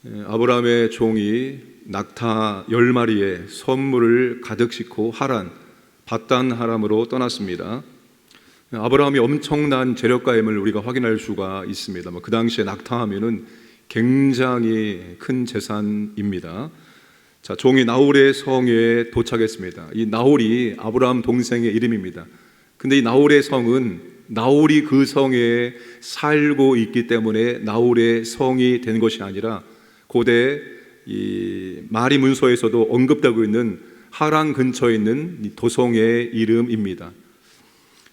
아브라함의 종이 낙타 10마리에 선물을 가득 싣고 하란, 밧단 하람으로 떠났습니다. 아브라함이 엄청난 재력가임을 우리가 확인할 수가 있습니다. 그 당시에 낙타하면은 굉장히 큰 재산입니다. 자, 종이 나홀의 성에 도착했습니다. 이 나홀이 아브라함 동생의 이름입니다. 근데 이 나홀의 성은 나홀이 그 성에 살고 있기 때문에 나홀의 성이 된 것이 아니라 고대 이 마리 문서에서도 언급되고 있는 하란 근처에 있는 도성의 이름입니다.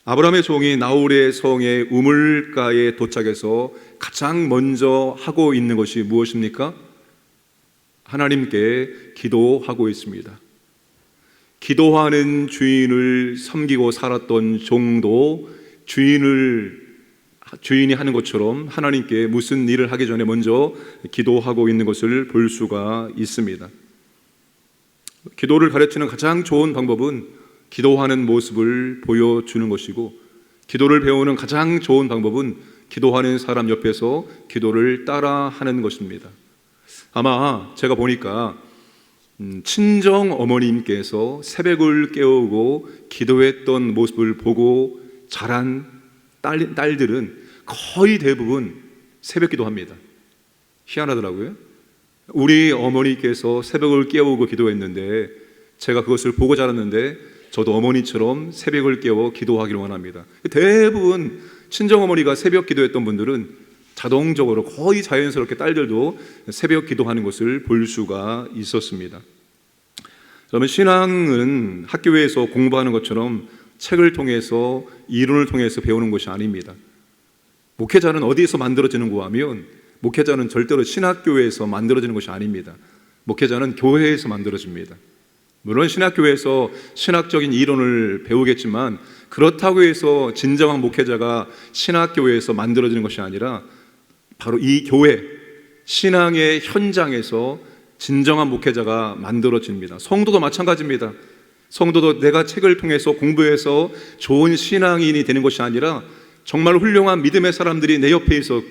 아브라함의 종이 나홀의 성의 우물가에 도착해서 가장 먼저 하고 있는 것이 무엇입니까? 하나님께 기도하고 있습니다. 기도하는 주인을 섬기고 살았던 종도 주인이 하는 것처럼 하나님께 무슨 일을 하기 전에 먼저 기도하고 있는 것을 볼 수가 있습니다. 기도를 가르치는 가장 좋은 방법은 기도하는 모습을 보여주는 것이고, 기도를 배우는 가장 좋은 방법은 기도하는 사람 옆에서 기도를 따라하는 것입니다. 아마 제가 보니까 친정 어머님께서 새벽을 깨우고 기도했던 모습을 보고 자란 딸들은 거의 대부분 새벽 기도합니다. 희한하더라고요. 우리 어머니께서 새벽을 깨우고 기도했는데 제가 그것을 보고 자랐는데 저도 어머니처럼 새벽을 깨워 기도하기를 원합니다. 대부분 친정어머니가 새벽 기도했던 분들은 자동적으로 거의 자연스럽게 딸들도 새벽 기도하는 것을 볼 수가 있었습니다. 그러면 신앙은 학교에서 공부하는 것처럼 책을 통해서 이론을 통해서 배우는 것이 아닙니다. 목회자는 어디에서 만들어지는가 하면 목회자는 절대로 신학교에서 만들어지는 것이 아닙니다. 목회자는 교회에서 만들어집니다. 물론 신학교에서 신학적인 이론을 배우겠지만 그렇다고 해서 진정한 목회자가 신학교에서 만들어지는 것이 아니라 바로 이 교회, 신앙의 현장에서 진정한 목회자가 만들어집니다. 성도도 마찬가지입니다. 성도도 내가 책을 통해서 공부해서 좋은 신앙인이 되는 것이 아니라 정말 훌륭한 믿음의 사람들이 내 옆에 있어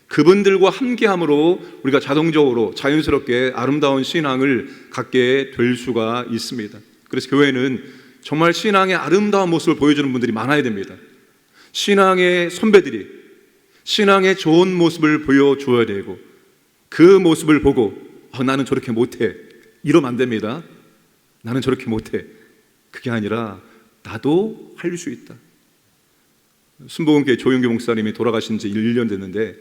그분들과 함께함으로 우리가 자동적으로 자연스럽게 아름다운 신앙을 갖게 될 수가 있습니다. 그래서 교회는 정말 신앙의 아름다운 모습을 보여주는 분들이 많아야 됩니다. 신앙의 선배들이 신앙의 좋은 모습을 보여주어야 되고 그 모습을 보고 나는 저렇게 못해 이러면 안 됩니다. 나는 저렇게 못해. 그게 아니라 나도 할 수 있다. 순복음교회 조용규 목사님이 돌아가신 지 1년 됐는데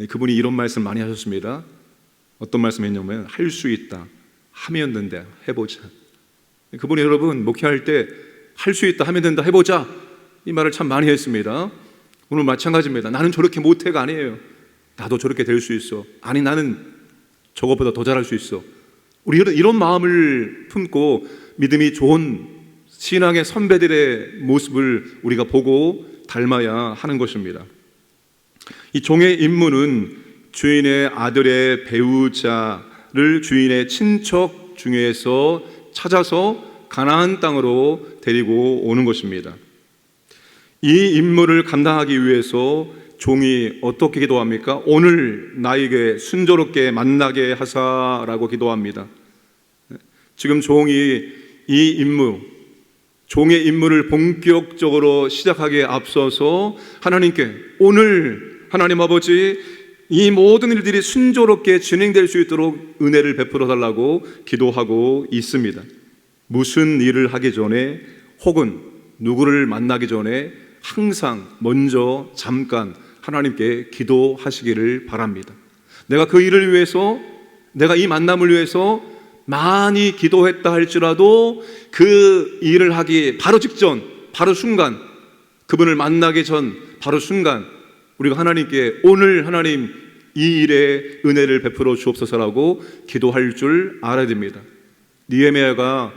그분이 이런 말씀 많이 하셨습니다. 어떤 말씀 했냐면 할 수 있다, 하면 된다, 해보자. 그분이 여러분 목회할 때 할 수 있다, 하면 된다, 해보자 이 말을 참 많이 했습니다. 오늘 마찬가지입니다. 나는 저렇게 못해가 아니에요. 나도 저렇게 될 수 있어. 아니 나는 저것보다 더 잘할 수 있어. 우리 이런 마음을 품고 믿음이 좋은 신앙의 선배들의 모습을 우리가 보고 닮아야 하는 것입니다. 이 종의 임무는 주인의 아들의 배우자를 주인의 친척 중에서 찾아서 가나안 땅으로 데리고 오는 것입니다. 이 임무를 감당하기 위해서 종이 어떻게 기도합니까? 오늘 나에게 순조롭게 만나게 하사라고 기도합니다. 지금 종이 이 임무, 종의 임무를 본격적으로 시작하기에 앞서서 하나님께 오늘 하나님 아버지 이 모든 일들이 순조롭게 진행될 수 있도록 은혜를 베풀어 달라고 기도하고 있습니다. 무슨 일을 하기 전에 혹은 누구를 만나기 전에 항상 먼저 잠깐 하나님께 기도하시기를 바랍니다. 내가 그 일을 위해서, 내가 이 만남을 위해서 많이 기도했다 할지라도 그 일을 하기 바로 직전, 바로 순간, 그분을 만나기 전 바로 순간 우리가 하나님께 오늘 하나님 이 일에 은혜를 베풀어 주옵소서라고 기도할 줄 알아야 됩니다. 느헤미야가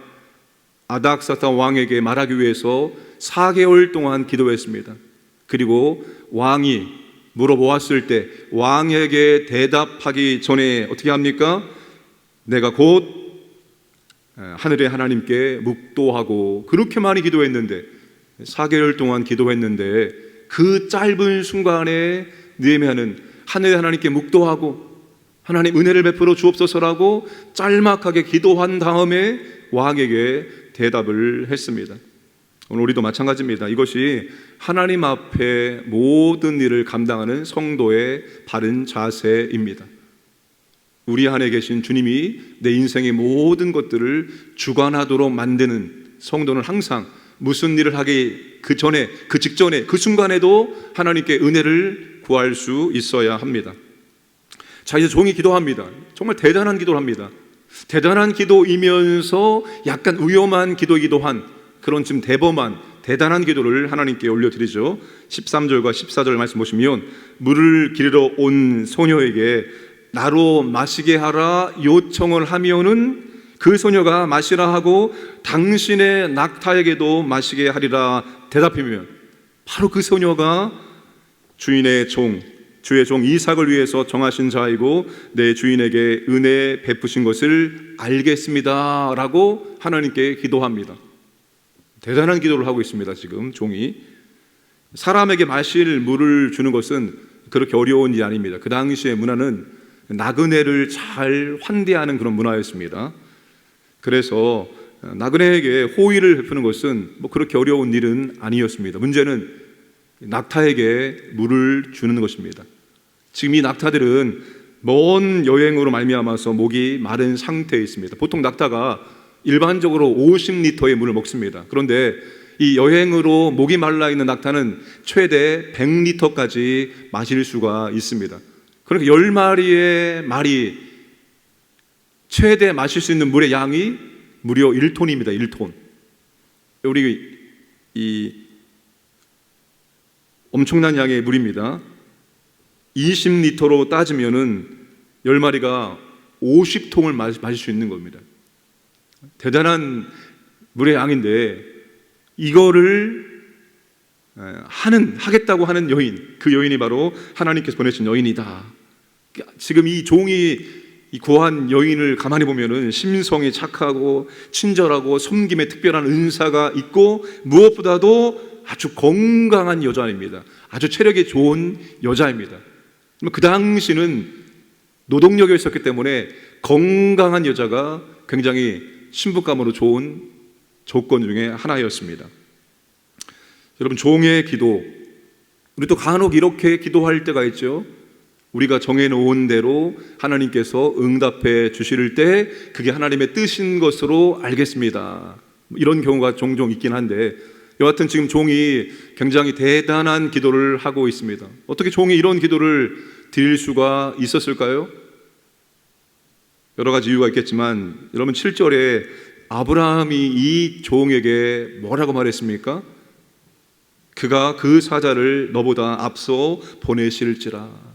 아닥사타 왕에게 말하기 위해서 4개월 동안 기도했습니다. 그리고 왕이 물어보았을 때 왕에게 대답하기 전에 어떻게 합니까? 내가 곧 하늘의 하나님께 묵도하고 그렇게 많이 기도했는데 4개월 동안 기도했는데 그 짧은 순간에 느헤미야는 하늘의 하나님께 묵도하고 하나님 은혜를 베풀어 주옵소서라고 짤막하게 기도한 다음에 왕에게 대답을 했습니다. 오늘 우리도 마찬가지입니다. 이것이 하나님 앞에 모든 일을 감당하는 성도의 바른 자세입니다. 우리 안에 계신 주님이 내 인생의 모든 것들을 주관하도록 만드는 성도는 항상 무슨 일을 하기 그 전에, 그 직전에, 그 순간에도 하나님께 은혜를 구할 수 있어야 합니다. 자, 이제 종이 기도합니다. 정말 대단한 기도를 합니다. 대단한 기도이면서 약간 위험한 기도이기도 한 그런 지금 대범한 대단한 기도를 하나님께 올려드리죠. 13절과 14절 말씀 보시면 물을 기르러 온 소녀에게 나로 마시게 하라 요청을 하면은 그 소녀가 마시라 하고 당신의 낙타에게도 마시게 하리라 대답하면 바로 그 소녀가 주인의 종, 주의 종 이삭을 위해서 정하신 자이고 내 주인에게 은혜 베푸신 것을 알겠습니다 라고 하나님께 기도합니다. 대단한 기도를 하고 있습니다. 지금 종이 사람에게 마실 물을 주는 것은 그렇게 어려운 일이 아닙니다. 그 당시의 문화는 나그네를 잘 환대하는 그런 문화였습니다. 그래서 나그네에게 호의를 베푸는 것은 뭐 그렇게 어려운 일은 아니었습니다. 문제는 낙타에게 물을 주는 것입니다. 지금 이 낙타들은 먼 여행으로 말미암아서 목이 마른 상태에 있습니다. 보통 낙타가 일반적으로 50리터의 물을 먹습니다. 그런데 이 여행으로 목이 말라 있는 낙타는 최대 100리터까지 마실 수가 있습니다. 그러니까 10마리의 말이 최대 마실 수 있는 물의 양이 무려 1톤입니다. 1톤. 우리 이 엄청난 양의 물입니다. 20리터로 따지면은 10마리가 50통을 마실 수 있는 겁니다. 대단한 물의 양인데 이거를 하겠다고 하는 여인, 그 여인이 바로 하나님께서 보내신 여인이다. 지금 이 종이 이 구한 여인을 가만히 보면은 심성이 착하고 친절하고 섬김에 특별한 은사가 있고 무엇보다도 아주 건강한 여자입니다. 아주 체력이 좋은 여자입니다. 그 당시는 노동력이 있었기 때문에 건강한 여자가 굉장히 신부감으로 좋은 조건 중에 하나였습니다. 여러분, 종의 기도, 우리도 간혹 이렇게 기도할 때가 있죠. 우리가 정해놓은 대로 하나님께서 응답해 주실 때 그게 하나님의 뜻인 것으로 알겠습니다. 이런 경우가 종종 있긴 한데 여하튼 지금 종이 굉장히 대단한 기도를 하고 있습니다. 어떻게 종이 이런 기도를 드릴 수가 있었을까요? 여러 가지 이유가 있겠지만 여러분 7절에 아브라함이 이 종에게 뭐라고 말했습니까? 그가 그 사자를 너보다 앞서 보내실지라.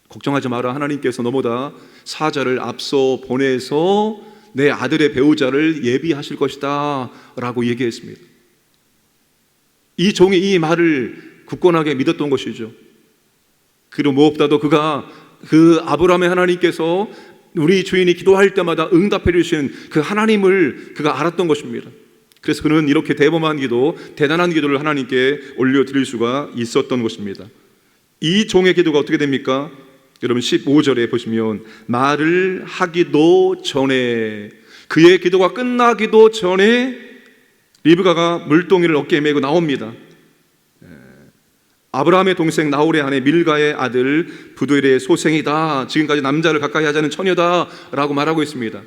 걱정하지 마라. 하나님께서 너보다 사자를 앞서 보내서 내 아들의 배우자를 예비하실 것이다 라고 얘기했습니다. 이 종이 이 말을 굳건하게 믿었던 것이죠. 그리고 무엇보다도 그가 그 아브라함의 하나님께서 우리 주인이 기도할 때마다 응답해 주시는 그 하나님을 그가 알았던 것입니다. 그래서 그는 이렇게 대범한 기도, 대단한 기도를 하나님께 올려드릴 수가 있었던 것입니다. 이 종의 기도가 어떻게 됩니까? 여러분 15절에 보시면 말을 하기도 전에, 그의 기도가 끝나기도 전에 리브가가 물동이를 어깨에 메고 나옵니다. 아브라함의 동생 나홀의 아내 밀가의 아들 부두엘의 소생이다. 지금까지 남자를 가까이 하지 않은 처녀다 라고 말하고 있습니다.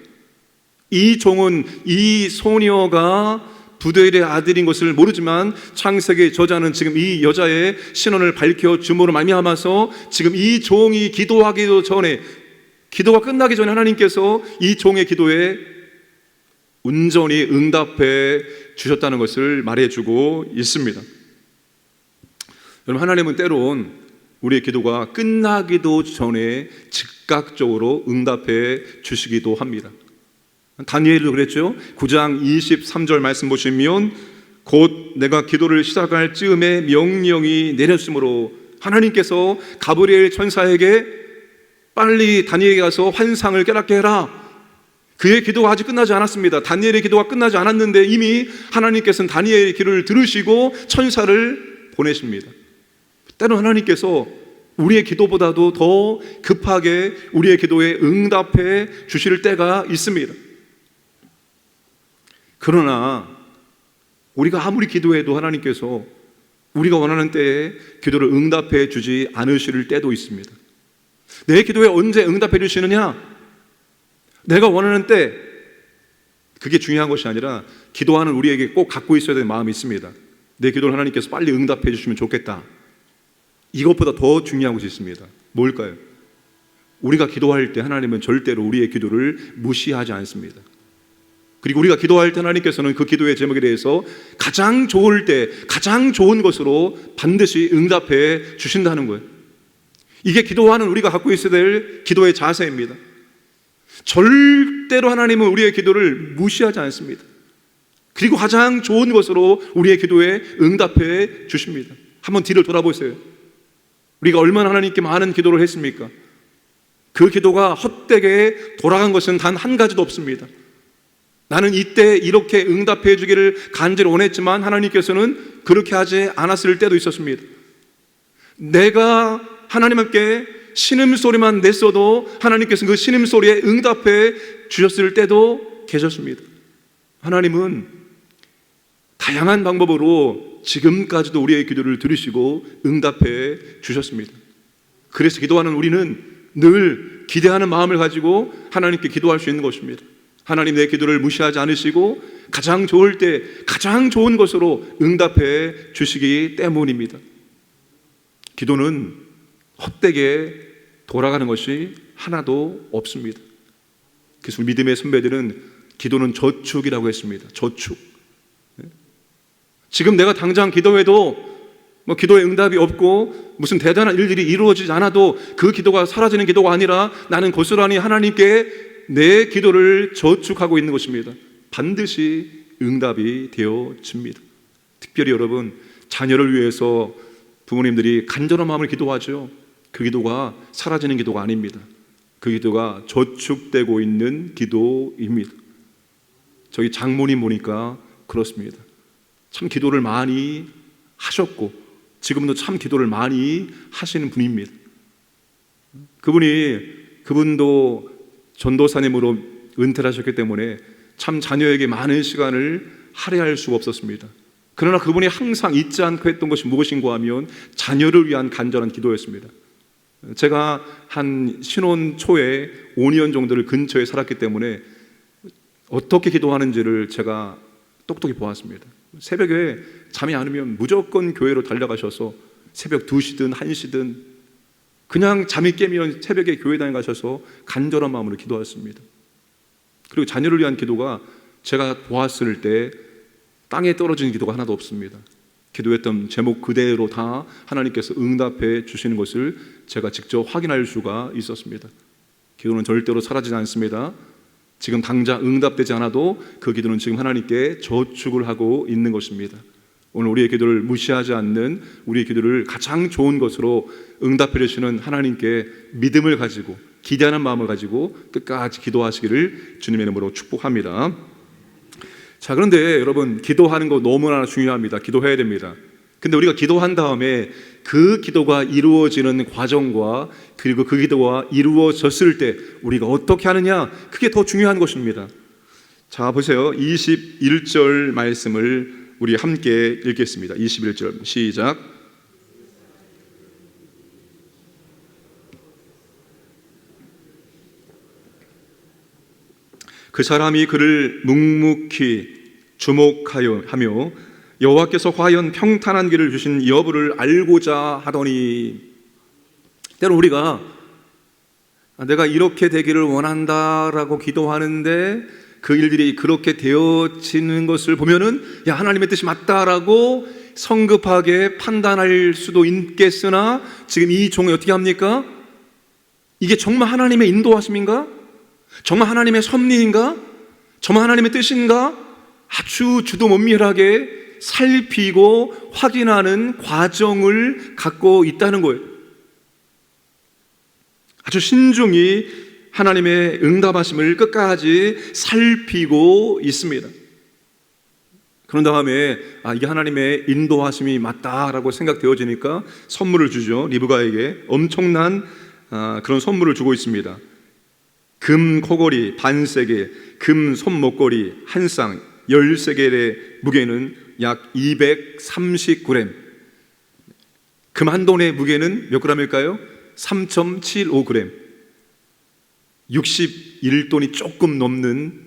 이 종은 이 소녀가 부두엘의 아들인 것을 모르지만 창세기 저자는 지금 이 여자의 신원을 밝혀줌으로 말미암아서 지금 이 종이 기도하기도 전에, 기도가 끝나기 전에 하나님께서 이 종의 기도에 온전히 응답해 주셨다는 것을 말해주고 있습니다. 여러분, 하나님은 때론 우리의 기도가 끝나기도 전에 즉각적으로 응답해 주시기도 합니다. 다니엘도 그랬죠. 9장 23절 말씀 보시면 곧 내가 기도를 시작할 즈음에 명령이 내렸으므로 하나님께서 가브리엘 천사에게 빨리 다니엘에게 가서 환상을 깨닫게 해라. 그의 기도가 아직 끝나지 않았습니다. 다니엘의 기도가 끝나지 않았는데 이미 하나님께서는 다니엘의 기도를 들으시고 천사를 보내십니다. 때론 하나님께서 우리의 기도보다도 더 급하게 우리의 기도에 응답해 주실 때가 있습니다. 그러나 우리가 아무리 기도해도 하나님께서 우리가 원하는 때에 기도를 응답해 주지 않으실 때도 있습니다. 내 기도에 언제 응답해 주시느냐? 내가 원하는 때, 그게 중요한 것이 아니라 기도하는 우리에게 꼭 갖고 있어야 되는 마음이 있습니다. 내 기도를 하나님께서 빨리 응답해 주시면 좋겠다. 이것보다 더 중요한 것이 있습니다. 뭘까요? 우리가 기도할 때 하나님은 절대로 우리의 기도를 무시하지 않습니다. 그리고 우리가 기도할 때 하나님께서는 그 기도의 제목에 대해서 가장 좋을 때 가장 좋은 것으로 반드시 응답해 주신다는 거예요. 이게 기도하는 우리가 갖고 있어야 될 기도의 자세입니다. 절대로 하나님은 우리의 기도를 무시하지 않습니다. 그리고 가장 좋은 것으로 우리의 기도에 응답해 주십니다. 한번 뒤를 돌아보세요. 우리가 얼마나 하나님께 많은 기도를 했습니까? 그 기도가 헛되게 돌아간 것은 단 한 가지도 없습니다. 나는 이때 이렇게 응답해 주기를 간절히 원했지만 하나님께서는 그렇게 하지 않았을 때도 있었습니다. 내가 하나님께 신음소리만 냈어도 하나님께서는 그 신음소리에 응답해 주셨을 때도 계셨습니다. 하나님은 다양한 방법으로 지금까지도 우리의 기도를 들으시고 응답해 주셨습니다. 그래서 기도하는 우리는 늘 기대하는 마음을 가지고 하나님께 기도할 수 있는 것입니다. 하나님 내 기도를 무시하지 않으시고 가장 좋을 때 가장 좋은 것으로 응답해 주시기 때문입니다. 기도는 헛되게 돌아가는 것이 하나도 없습니다. 그래서 믿음의 선배들은 기도는 저축이라고 했습니다. 저축. 지금 내가 당장 기도해도 기도에 응답이 없고 무슨 대단한 일들이 이루어지지 않아도 그 기도가 사라지는 기도가 아니라 나는 고스란히 하나님께 내 기도를 저축하고 있는 것입니다. 반드시 응답이 되어집니다. 특별히 여러분, 자녀를 위해서 부모님들이 간절한 마음을 기도하죠. 그 기도가 사라지는 기도가 아닙니다. 그 기도가 저축되고 있는 기도입니다. 저희 장모님 보니까 그렇습니다. 참 기도를 많이 하셨고 지금도 참 기도를 많이 하시는 분입니다. 그분도 전도사님으로 은퇴를 하셨기 때문에 참 자녀에게 많은 시간을 할애할 수가 없었습니다. 그러나 그분이 항상 잊지 않고 했던 것이 무엇인가 하면 자녀를 위한 간절한 기도였습니다. 제가 한 신혼 초에 5년 정도를 근처에 살았기 때문에 어떻게 기도하는지를 제가 똑똑히 보았습니다. 새벽에 잠이 안 오면 무조건 교회로 달려가셔서 새벽 2시든 1시든 그냥 잠이 깨면 새벽에 교회당에 가셔서 간절한 마음으로 기도하셨습니다. 그리고 자녀를 위한 기도가 제가 보았을 때 땅에 떨어지는 기도가 하나도 없습니다. 기도했던 제목 그대로 다 하나님께서 응답해 주시는 것을 제가 직접 확인할 수가 있었습니다. 기도는 절대로 사라지지 않습니다. 지금 당장 응답되지 않아도 그 기도는 지금 하나님께 저축을 하고 있는 것입니다. 오늘 우리의 기도를 무시하지 않는 우리의 기도를 가장 좋은 것으로 응답해 주시는 하나님께 믿음을 가지고 기대하는 마음을 가지고 끝까지 기도하시기를 주님의 이름으로 축복합니다. 자, 그런데 여러분, 기도하는 거 너무나 중요합니다. 기도해야 됩니다. 근데 우리가 기도한 다음에 그 기도가 이루어지는 과정과 그리고 그 기도가 이루어졌을 때 우리가 어떻게 하느냐, 그게 더 중요한 것입니다. 자, 보세요. 21절 말씀을 우리 함께 읽겠습니다. 21절 시작. 그 사람이 그를 묵묵히 주목하여 하며 여호와께서 과연 평탄한 길을 주신 여부를 알고자 하더니, 때로 우리가 내가 이렇게 되기를 원한다라고 기도하는데 그 일들이 그렇게 되어지는 것을 보면은 야, 하나님의 뜻이 맞다라고 성급하게 판단할 수도 있겠으나 지금 이 종이 어떻게 합니까? 이게 정말 하나님의 인도하심인가? 정말 하나님의 섭리인가? 정말 하나님의 뜻인가? 아주 주도 면밀하게 살피고 확인하는 과정을 갖고 있다는 거예요. 아주 신중히 하나님의 응답하심을 끝까지 살피고 있습니다. 그런 다음에 이게 하나님의 인도하심이 맞다라고 생각되어지니까 선물을 주죠. 리브가에게 엄청난 그런 선물을 주고 있습니다. 금 코걸이 반세개, 금 손목걸이 한 쌍, 13개의 무게는 약 230g. 금 한 돈의 무게는 몇 g일까요? 3.75g. 61돈이 조금 넘는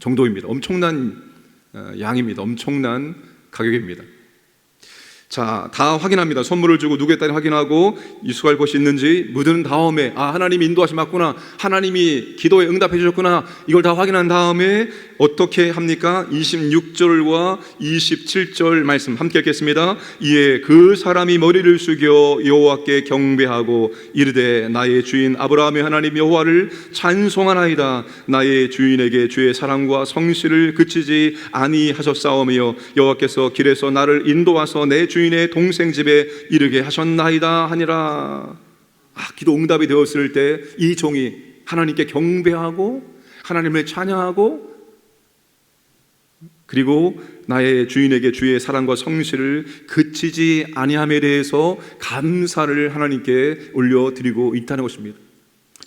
정도입니다. 엄청난 양입니다. 엄청난 가격입니다. 자, 다 확인합니다. 선물을 주고 누구에 따라 확인하고 이수할 것이 있는지 묻은 다음에 하나님이 인도하시 맞구나, 하나님이 기도에 응답해 주셨구나, 이걸 다 확인한 다음에 어떻게 합니까? 26절과 27절 말씀 함께 읽겠습니다. 이에 그 사람이 머리를 숙여 여호와께 경배하고 이르되 나의 주인 아브라함의 하나님 여호와를 찬송하나이다. 나의 주인에게 주의 사랑과 성실을 그치지 아니하셨사오며 여호와께서 길에서 나를 인도하서 내 주인의 동생 집에 이르게 하셨나이다 하니라. 기도 응답이 되었을 때 이 종이 하나님께 경배하고 하나님을 찬양하고, 그리고 나의 주인에게 주의 사랑과 성실을 그치지 아니함에 대해서 감사를 하나님께 올려드리고 있다는 것입니다.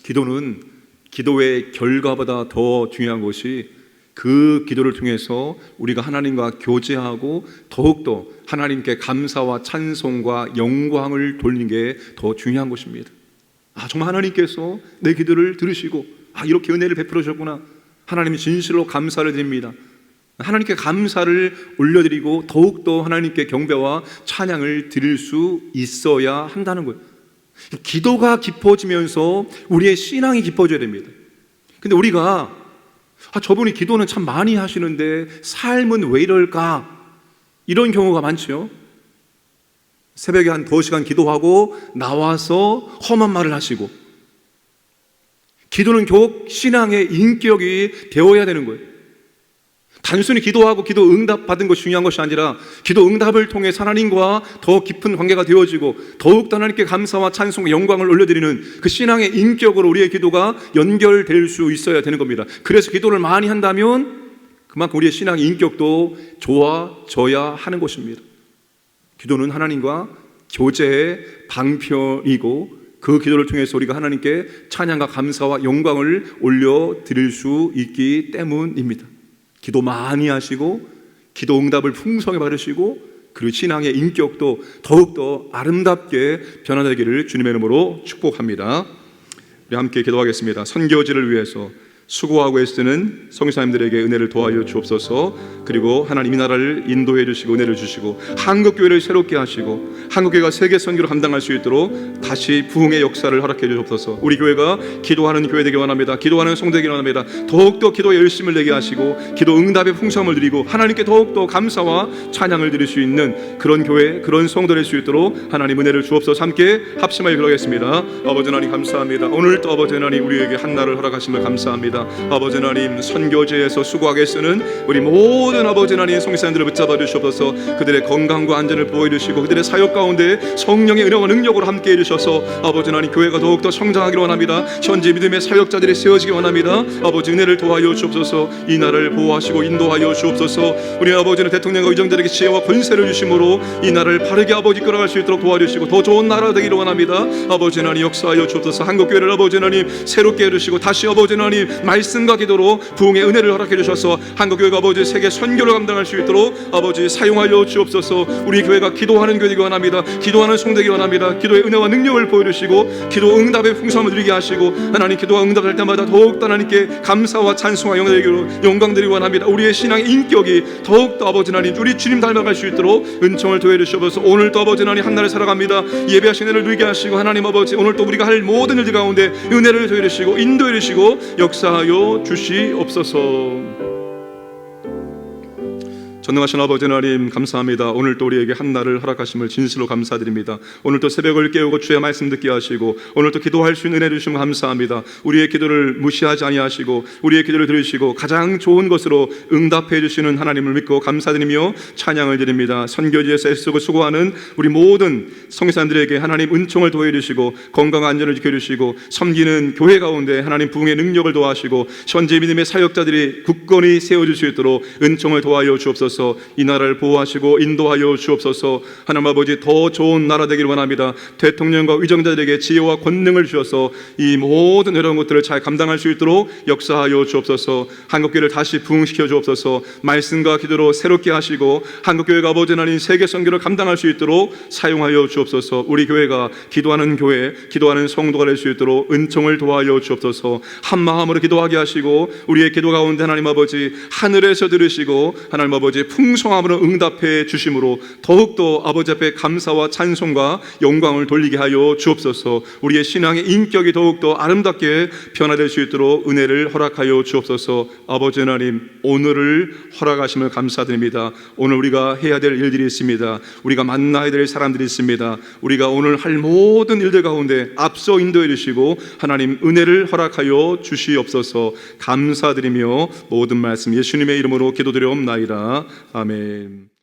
기도는 기도의 결과보다 더 중요한 것이 그 기도를 통해서 우리가 하나님과 교제하고 더욱더 하나님께 감사와 찬송과 영광을 돌리는 게 더 중요한 것입니다. 정말 하나님께서 내 기도를 들으시고 이렇게 은혜를 베풀어 주셨구나, 하나님 진실로 감사를 드립니다. 하나님께 감사를 올려드리고 더욱더 하나님께 경배와 찬양을 드릴 수 있어야 한다는 거예요. 기도가 깊어지면서 우리의 신앙이 깊어져야 됩니다. 근데 우리가 저분이 기도는 참 많이 하시는데 삶은 왜 이럴까, 이런 경우가 많죠. 새벽에 한 2시간 기도하고 나와서 험한 말을 하시고, 기도는 꼭 신앙의 인격이 되어야 되는 거예요. 단순히 기도하고 기도 응답 받은 것이 중요한 것이 아니라 기도 응답을 통해 하나님과 더 깊은 관계가 되어지고 더욱더 하나님께 감사와 찬송과 영광을 올려드리는 그 신앙의 인격으로 우리의 기도가 연결될 수 있어야 되는 겁니다. 그래서 기도를 많이 한다면 그만큼 우리의 신앙의 인격도 좋아져야 하는 것입니다. 기도는 하나님과 교제의 방편이고 그 기도를 통해서 우리가 하나님께 찬양과 감사와 영광을 올려드릴 수 있기 때문입니다. 기도 많이 하시고 기도 응답을 풍성히 받으시고 그리고 신앙의 인격도 더욱더 아름답게 변화되기를 주님의 이름으로 축복합니다. 우리 함께 기도하겠습니다. 선교지를 위해서 수고하고 애쓰는 성교사님들에게 은혜를 도와주어 주옵소서. 그리고 하나님 이 나라를 인도해 주시고 은혜를 주시고 한국교회를 새롭게 하시고 한국교회가 세계 선교를 감당할 수 있도록 다시 부흥의 역사를 허락해 주옵소서. 우리 교회가 기도하는 교회 되기 원합니다. 기도하는 성도 되기 원합니다. 더욱더 기도에 열심을 내게 하시고 기도 응답의 풍성함을 드리고 하나님께 더욱더 감사와 찬양을 드릴 수 있는 그런 교회, 그런 성도 될 수 있도록 하나님 은혜를 주옵소서. 함께 합심하여 기도하겠습니다. 아버지 하나님 감사합니다. 오늘도 아버지 하나님 우리에게 한날을 허락하심을 감사합니다. 아버지 하나님 선교지에서 수고하게 쓰는 우리 모든 아버지 하나님 성교사님들을 붙잡아 주시옵소서. 그들의 건강과 안전을 보호해 주시고 그들의 사역 가운데 성령의 은혜와 능력으로 함께 해주셔서 아버지 하나님 교회가 더욱더 성장하기를 원합니다. 현재 믿음의 사역자들이 세워지기 원합니다. 아버지 은혜를 도와여 주옵소서. 이 나라를 보호하시고 인도하여 주옵소서. 우리 아버지는 대통령과 의정들에게 지혜와 권세를 주심으로 이 나라를 바르게 아버지 끌어갈 수 있도록 도와주시고 더 좋은 나라 되기를 원합니다. 아버지 하나님 역사하여 주옵소서. 한국교회를 아버지 하나님 새롭게 해주시고 다시 아버지 하나님 말씀과 기도로 부흥의 은혜를 허락해 주셔서 한국교회가 아버지 세계 선교를 감당할 수 있도록 아버지 사용하여 주옵소서. 우리 교회가 기도하는 교회이기 원합니다. 기도하는 성도이기 원합니다. 기도의 은혜와 능력을 보여주시고 기도 응답의 풍성함을 누리게 하시고 하나님 기도와 응답할 때마다 더욱더 하나님께 감사와 찬송과 영광 드리기 원합니다. 우리의 신앙의 인격이 더욱더 아버지 하나님 우리 주님 닮아갈 수 있도록 은총을 도해 주시옵소서. 오늘도 아버지 하나님 한날을 살아갑니다. 예배하신 은혜를 누리게 하시고 하나님 아버지 오늘도 우리가 할 모든 일들 가운데 은혜를 도해 주시고 인도해 주시고 역사하여 주시옵소서. 전능하신 아버지 하나님 감사합니다. 오늘 또 우리에게 한 날을 허락하심을 진실로 감사드립니다. 오늘 또 새벽을 깨우고 주의 말씀 듣게 하시고 오늘 또 기도할 수 있는 은혜 주시면 감사합니다. 우리의 기도를 무시하지 아니하시고 우리의 기도를 들으시고 가장 좋은 것으로 응답해 주시는 하나님을 믿고 감사드리며 찬양을 드립니다. 선교지에서 애쓰고 수고하는 우리 모든 성교사님들에게 하나님 은총을 도해 주시고 건강한 안전을 지켜 주시고 섬기는 교회 가운데 하나님 부흥의 능력을 도와주시고 현재 믿음의 사역자들이 굳건히 세워질 수 있도록 은총을 도와여 주옵소서. 이 나라를 보호하시고 인도하여 주옵소서. 하나님 아버지 더 좋은 나라 되기를 원합니다. 대통령과 의정자들에게 지혜와 권능을 주셔서 이 모든 어려운 것들을 잘 감당할 수 있도록 역사하여 주옵소서. 한국교회를 다시 부흥시켜 주옵소서. 말씀과 기도로 새롭게 하시고 한국교회가 아버지 하나님 세계 선교를 감당할 수 있도록 사용하여 주옵소서. 우리 교회가 기도하는 교회, 기도하는 성도가 될 수 있도록 은총을 도와여 주옵소서. 한 마음으로 기도하게 하시고 우리의 기도 가운데 하나님 아버지 하늘에서 들으시고 하나님 아버지 풍성함으로 응답해 주심으로 더욱더 아버지 앞에 감사와 찬송과 영광을 돌리게 하여 주옵소서. 우리의 신앙의 인격이 더욱더 아름답게 변화될 수 있도록 은혜를 허락하여 주옵소서. 아버지 하나님 오늘을 허락하심을 감사드립니다. 오늘 우리가 해야 될 일들이 있습니다. 우리가 만나야 될 사람들이 있습니다. 우리가 오늘 할 모든 일들 가운데 앞서 인도해 주시고 하나님 은혜를 허락하여 주시옵소서. 감사드리며 모든 말씀 예수님의 이름으로 기도드려옵나이다. 아멘.